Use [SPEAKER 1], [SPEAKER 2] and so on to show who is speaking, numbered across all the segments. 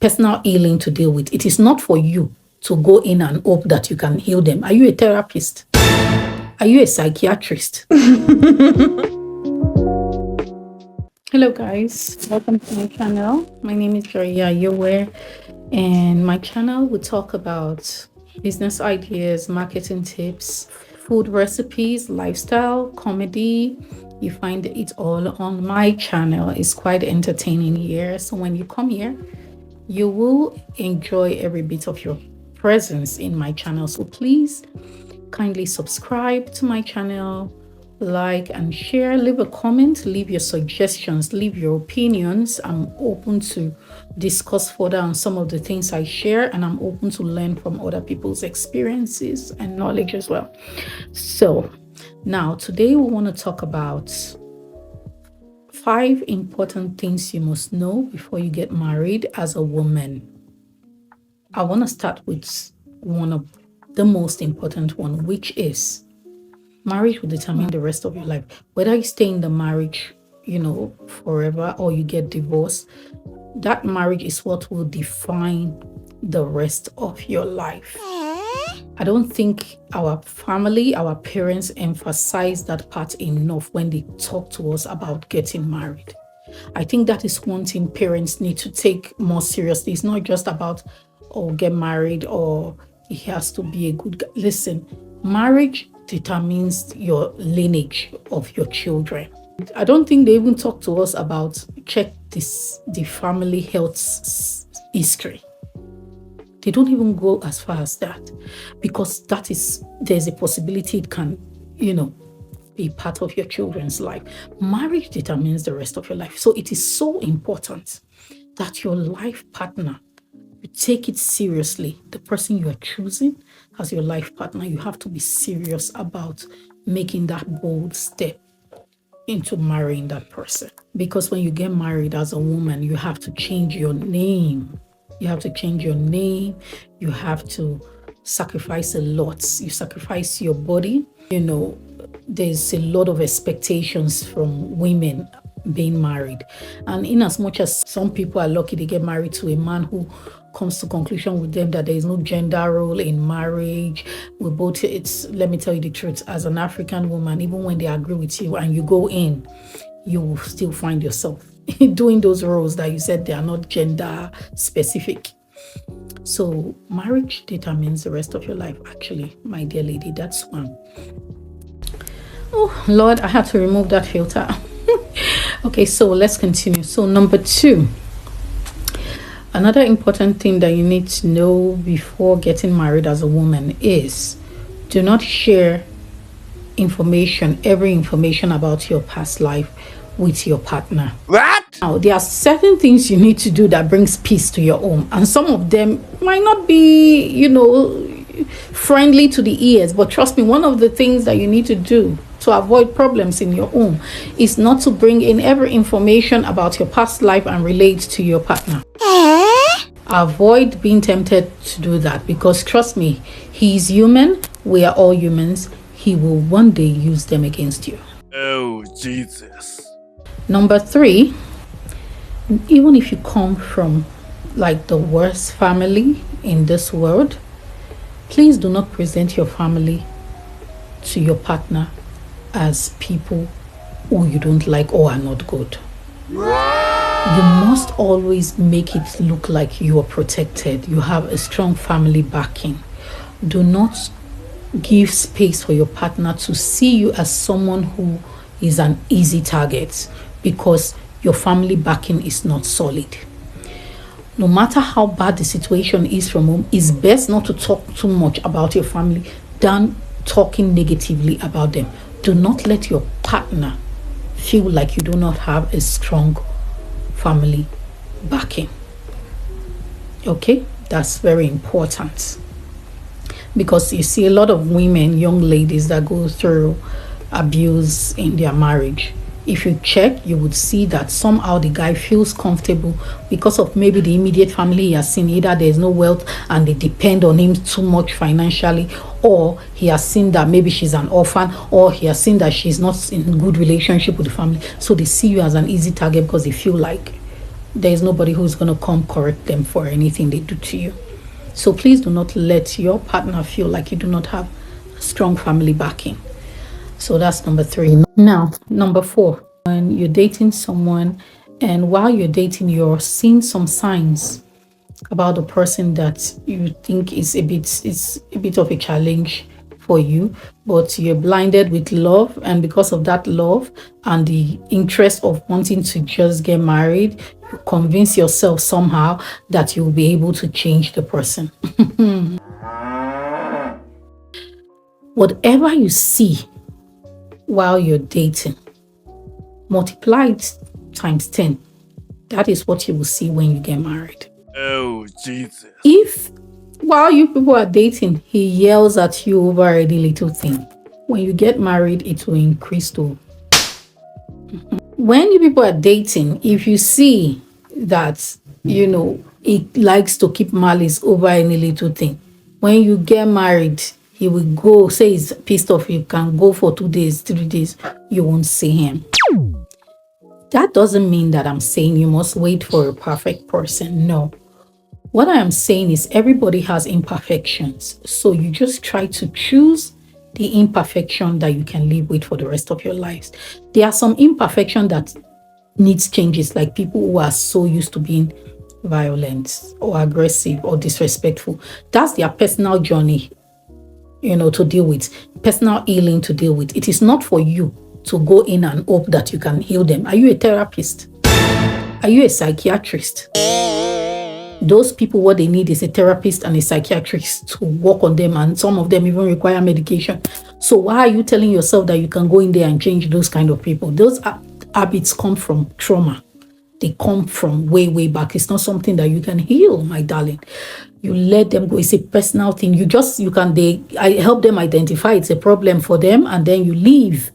[SPEAKER 1] personal healing to deal with. It is not for you to go in and hope that you can heal them. Are you a therapist? Are you a psychiatrist? Hello guys, welcome to my channel. My name is Joya Yowe, and my channel will talk about business ideas, marketing tips, food recipes, lifestyle, comedy. You find it all on my channel. It's quite entertaining here. So when you come here, you will enjoy every bit of your presence in my channel. So please kindly subscribe to my channel, like and share, leave a comment, leave your suggestions, leave your opinions. I'm open to discuss further on some of the things I share, and I'm open to learn from other people's experiences and knowledge as well. So now today we want to talk about 5 important things you must know before you get married as a woman. I want to start with one of the most important one, which is marriage will determine the rest of your life. Whether you stay in the marriage, forever, or you get divorced, that marriage is what will define the rest of your life. I don't think our family, our parents emphasize that part enough when they talk to us about getting married. I think that is one thing parents need to take more seriously. It's not just about, get married or he has to be a good guy. Listen, marriage determines your lineage of your children. I don't think they even talk to us about the family health history. They don't even go as far as that, because there's a possibility it can, be part of your children's life. Marriage determines the rest of your life. So it is so important that your life partner, you take it seriously. The person you are choosing as your life partner, you have to be serious about making that bold step into marrying that person. Because when you get married as a woman, you have to change your name. You have to change your name. You have to sacrifice a lot. You sacrifice your body. There's a lot of expectations from women being married. And in as much as some people are lucky to get married to a man who comes to conclusion with them that there is no gender role in marriage, let me tell you the truth, as an African woman, even when they agree with you and you go in, you will still find yourself doing those roles that you said they are not gender specific. So marriage determines the rest of your life, actually, my dear lady. That's one. Oh Lord, I had to remove that filter. Okay, so let's continue. So number 2, another important thing that you need to know before getting married as a woman is, do not share every information about your past life with your partner.
[SPEAKER 2] What?
[SPEAKER 1] Now, there are certain things you need to do that brings peace to your home, and some of them might not be, friendly to the ears, but trust me, one of the things that you need to do to avoid problems in your home is not to bring in every information about your past life and relate to your partner. Avoid being tempted to do that, because trust me, he's human. We are all humans. He will one day use them against you.
[SPEAKER 2] Oh, Jesus.
[SPEAKER 1] Number 3, even if you come from like the worst family in this world, please do not present your family to your partner as people who you don't like or are not good. You must always make it look like you are protected. You have a strong family backing. Do not give space for your partner to see you as someone who is an easy target, because your family backing is not solid. No matter how bad the situation is from home, it's best not to talk too much about your family than talking negatively about them. Do not let your partner feel like you do not have a strong family backing. Okay, that's very important, because you see a lot of women, young ladies that go through abuse in their marriage. If you check, you would see that somehow the guy feels comfortable because of maybe the immediate family he has seen. Either there's no wealth and they depend on him too much financially, or he has seen that maybe she's an orphan, or he has seen that she's not in good relationship with the family. So they see you as an easy target because they feel like there's nobody who's going to come correct them for anything they do to you. So please do not let your partner feel like you do not have a strong family backing. So that's number 3. Now, number 4, when you're dating someone and while you're dating, you're seeing some signs about the person that you think is a bit of a challenge for you, but you're blinded with love, and because of that love and the interest of wanting to just get married, you convince yourself somehow that you'll be able to change the person. Whatever you see while you're dating, multiply it times 10. That is what you will see when you get married.
[SPEAKER 2] Oh, Jesus.
[SPEAKER 1] If while you people are dating, he yells at you over any little thing, when you get married, it will increase too. When you people are dating, if you see that, he likes to keep malice over any little thing, when you get married, he will go, say he's pissed off, you can go for 2 days, 3 days, you won't see him. That doesn't mean that I'm saying you must wait for a perfect person. No. What I am saying is everybody has imperfections. So you just try to choose the imperfection that you can live with for the rest of your lives. There are some imperfection that needs changes, like people who are so used to being violent or aggressive or disrespectful. That's their personal journey, to deal with, personal healing to deal with. It is not for you to go in and hope that you can heal them. Are you a therapist? Are you a psychiatrist? Those people, what they need is a therapist and a psychiatrist to work on them, and some of them even require medication. So why are you telling yourself that you can go in there and change those kind of people? Those habits come from trauma. They come from way, way back. It's not something that you can heal, my darling. You let them go. It's a personal thing. I help them identify it's a problem for them, and then you leave.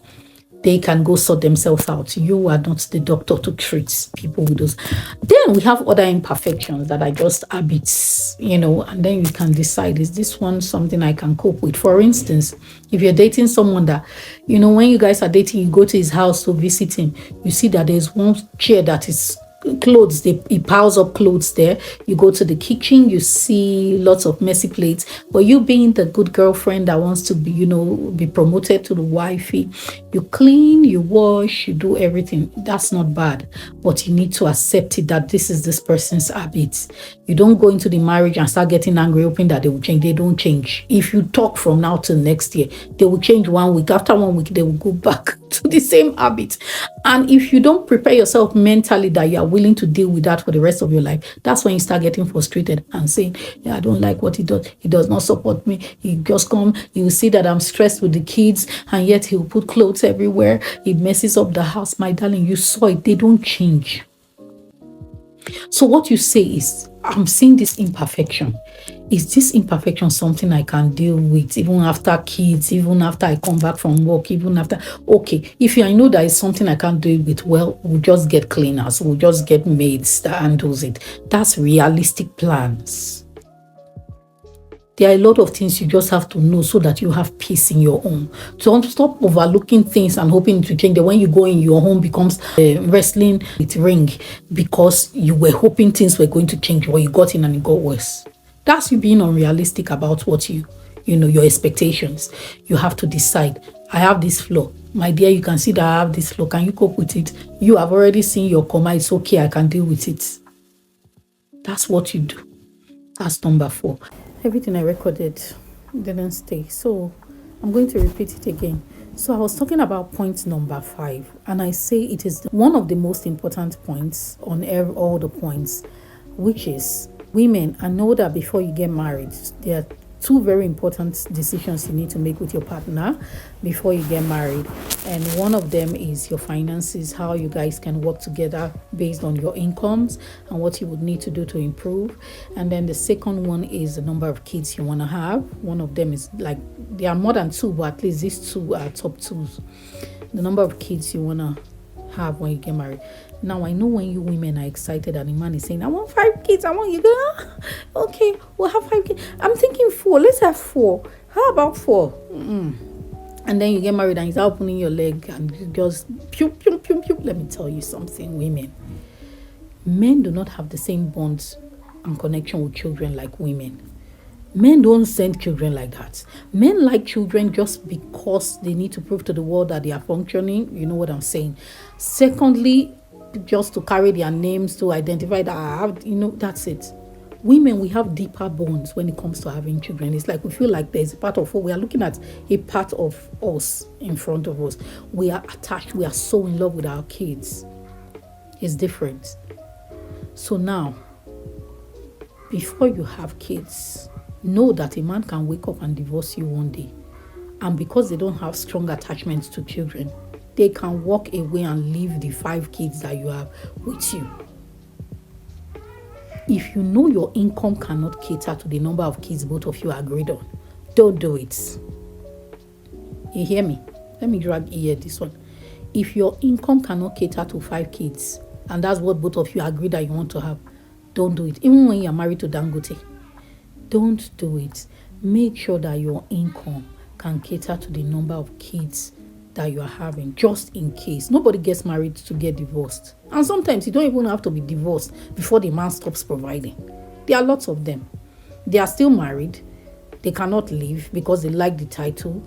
[SPEAKER 1] They can go sort themselves out. You are not the doctor to treat people with those. Then we have other imperfections that are just habits, and then you can decide, is this one something I can cope with? For instance, if you're dating someone that, when you guys are dating, you go to his house to visit him, you see that there's one chair that is clothes, he piles up clothes there. You go to the kitchen, you see lots of messy plates, but you being the good girlfriend that wants to be promoted to the wifey, you clean, you wash, you do everything. That's not bad, but you need to accept it that this is this person's habit. You don't go into the marriage and start getting angry hoping that they will change. They don't change. If you talk from now till next year, they will change 1 week. After 1 week, they will go back to the same habit. And if you don't prepare yourself mentally that you are willing to deal with that for the rest of your life, that's when you start getting frustrated and saying, I don't like what he does. He does not support me. He just come, he will see that I'm stressed with the kids, and yet he'll put clothes everywhere. He messes up the house. My darling, you saw it. They don't change. So what you say is, I'm seeing this imperfection. Is this imperfection something I can deal with even after kids, even after I come back from work, even after? Okay, if I know that it's something I can't deal with, well, we'll just get cleaners, we'll just get maids that handles it. That's realistic plans. There are a lot of things you just have to know so that you have peace in your home. Don't stop overlooking things and hoping to change. When you go in, your home becomes wrestling with ring because you were hoping things were going to change, but you got in and it got worse. That's you being unrealistic about what your expectations. You have to decide, I have this flaw. My dear, you can see that I have this flaw. Can you cope with it? You have already seen your comma. It's okay. I can deal with it. That's what you do. That's number 4. Everything I recorded didn't stay, so I'm going to repeat it again. So I was talking about point number 5, and I say it is one of the most important points on all the points, which is women. I know that before you get married, there are 2 very important decisions you need to make with your partner before you get married. And one of them is your finances, how you guys can work together based on your incomes and what you would need to do to improve. And then the second one is the number of kids you want to have. One of them is there are more than 2, but at least these 2 are top 2s. The number of kids you want to have when you get married. Now, I know when you women are excited and the man is saying, I want 5 kids, I want you to, okay, we'll have 5 kids. I'm thinking 4, let's have 4. How about 4? And then you get married and you start opening your leg and you just, pew, pew, pew, pew. Let me tell you something, women. Men do not have the same bonds and connection with children like women. Men don't send children like that. Men like children just because they need to prove to the world that they are functioning. You know what I'm saying? Secondly, just to carry their names, to identify that I have, that's it. Women, we have deeper bonds when it comes to having children. It's like we feel like there's a part of what we are looking at, a part of us in front of us. We are attached, we are so in love with our kids. It's different. So now, before you have kids, know that a man can wake up and divorce you one day. And because they don't have strong attachments to children, they can walk away and leave the 5 kids that you have with you. If you know your income cannot cater to the number of kids both of you agreed on, don't do it. You hear me? Let me drag here this one. If your income cannot cater to 5 kids, and that's what both of you agree that you want to have, don't do it. Even when you're married to Dangote, don't do it. Make sure that your income can cater to the number of kids that you are having, just in case. Nobody gets married to get divorced. And sometimes you don't even have to be divorced before the man stops providing. There are lots of them. They are still married. They cannot leave because they like the title.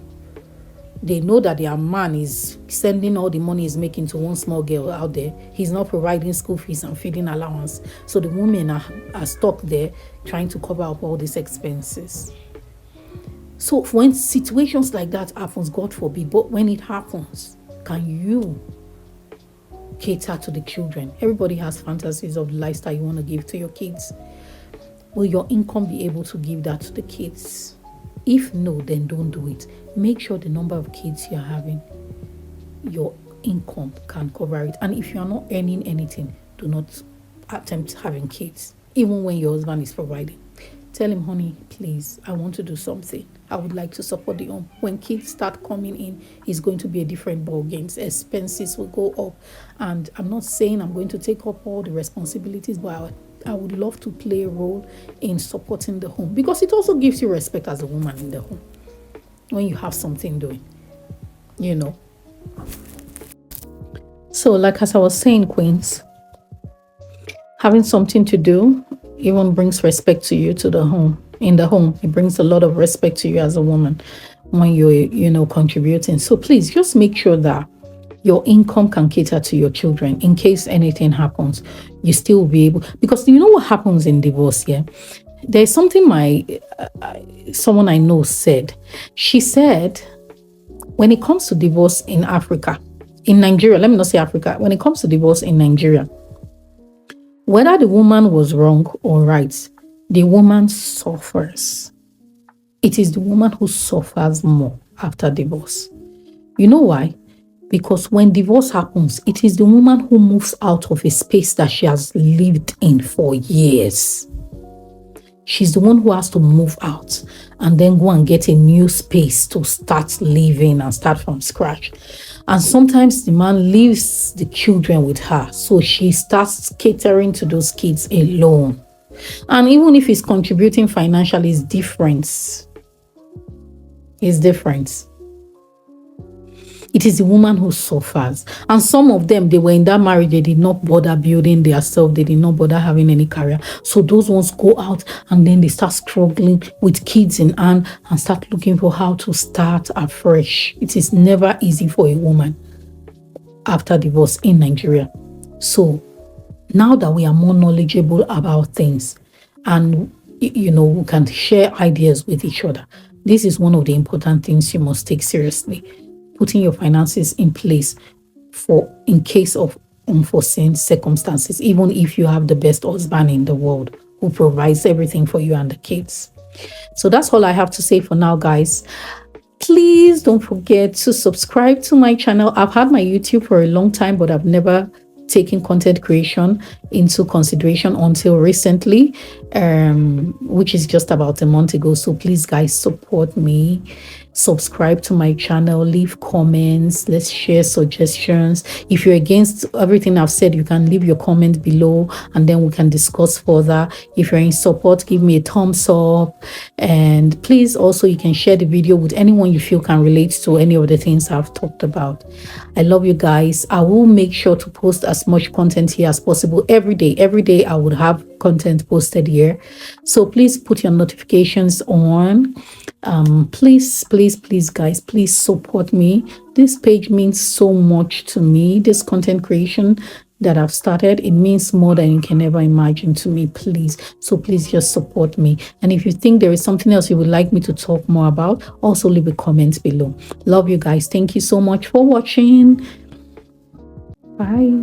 [SPEAKER 1] They know that their man is sending all the money he's making to one small girl out there. He's not providing school fees and feeding allowance. So the women are stuck there trying to cover up all these expenses. So when situations like that happens, God forbid, but when it happens, can you cater to the children? Everybody has fantasies of the lifestyle you want to give to your kids. Will your income be able to give that to the kids? If no, then don't do it. Make sure the number of kids you're having, your income can cover it. And if you're not earning anything, do not attempt having kids, even when your husband is providing. Tell him, honey, please, I want to do something. I would like to support the home. When kids start coming in, it's going to be a different ball game. Expenses will go up. And I'm not saying I'm going to take up all the responsibilities, but I would love to play a role in supporting the home, because it also gives you respect as a woman in the home when you have something doing, So like as I was saying, queens, having something to do even brings respect to you to the home. In the home, it brings a lot of respect to you as a woman when you're contributing. So please just make sure that your income can cater to your children. In case anything happens, you still will be able, because you know what happens in divorce. There's something someone I know said. She said, when it comes to divorce in Africa, in Nigeria, let me not say Africa, when it comes to divorce in Nigeria, whether the woman was wrong or right, the woman suffers. It is the woman who suffers more after divorce. You know why? Because when divorce happens, it is the woman who moves out of a space that she has lived in for years. She's the one who has to move out and then go and get a new space to start living and start from scratch. And sometimes the man leaves the children with her, so she starts catering to those kids alone. And even if he's contributing financially, it's different. It's different. It is the woman who suffers. And some of them, they were in that marriage, they did not bother building their self, they did not bother having any career. So those ones go out and then they start struggling with kids in hand and start looking for how to start afresh. It is never easy for a woman after divorce in Nigeria. So now that we are more knowledgeable about things and we can share ideas with each other, this is one of the important things you must take seriously. Putting your finances in place for in case of unforeseen circumstances, even if you have the best husband in the world who provides everything for you and the kids. So that's all I have to say for now, guys. Please don't forget to subscribe to my channel. I've had my YouTube for a long time, but I've never taken content creation into consideration until recently, which is just about a month ago. So please, guys, support me. subscribe to my channel, leave comments, let's share suggestions. If you're against everything I've said, you can leave your comment below and then we can discuss further. If you're in support, give me a thumbs up, and please also you can share the video with anyone you feel can relate to any of the things I've talked about. I love you guys. I will make sure to post as much content here as possible every day. Every day I would have content posted here, so please put your notifications on. Please guys, please support me. This page means so much to me. This content creation that I've started, it means more than you can ever imagine to me. Please just support me. And if you think there is something else you would like me to talk more about, also leave a comment below. Love you guys. Thank you so much for watching. Bye.